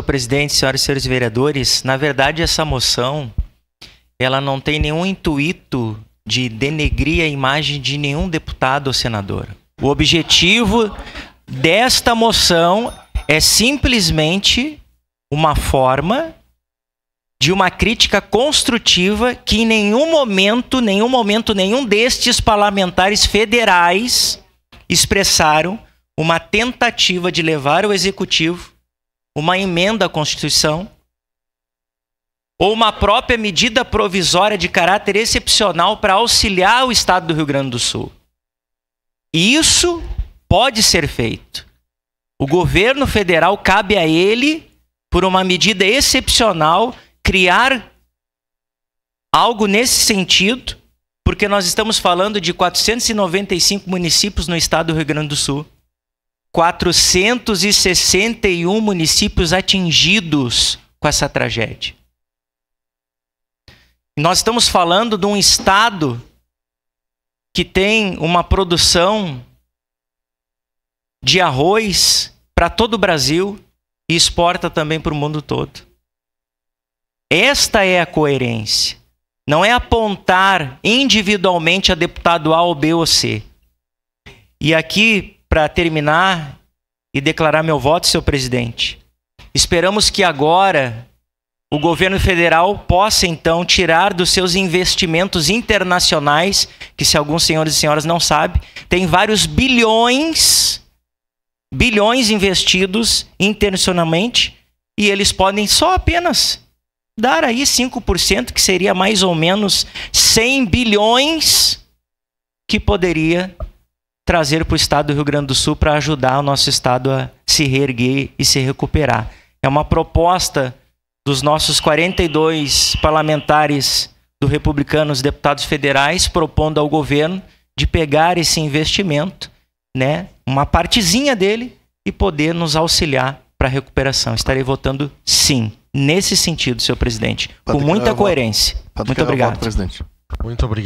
senhor presidente, senhoras e senhores vereadores, na verdade essa moção, ela não tem nenhum intuito de denegrir a imagem de nenhum deputado ou senador. O objetivo desta moção é simplesmente uma forma de uma crítica construtiva que em nenhum momento, nenhum destes parlamentares federais expressaram uma tentativa de levar ao Executivo uma emenda à Constituição ou uma própria medida provisória de caráter excepcional para auxiliar o Estado do Rio Grande do Sul. E isso pode ser feito. O governo federal, cabe a ele, por uma medida excepcional, criar algo nesse sentido, porque nós estamos falando de 495 municípios no estado do Rio Grande do Sul. 461 municípios atingidos com essa tragédia. Nós estamos falando de um estado que tem uma produção de arroz para todo o Brasil e exporta também para o mundo todo. Esta é a coerência. Não é apontar individualmente a deputado A ou B ou C. E aqui, para terminar e declarar meu voto, senhor presidente, esperamos que agora o governo federal possa, então, tirar dos seus investimentos internacionais, que se alguns senhores e senhoras não sabem, tem vários bilhões investidos internacionalmente, e eles podem só apenas dar aí 5%, que seria mais ou menos 100 bilhões, que poderia trazer para o estado do Rio Grande do Sul para ajudar o nosso estado a se reerguer e se recuperar. É uma proposta dos nossos 42 parlamentares do Republicanos, deputados federais, propondo ao governo de pegar esse investimento, né, uma partezinha dele, e poder nos auxiliar para a recuperação. Estarei votando sim, nesse sentido, senhor presidente, com muita coerência. Muito obrigado. Muito obrigado.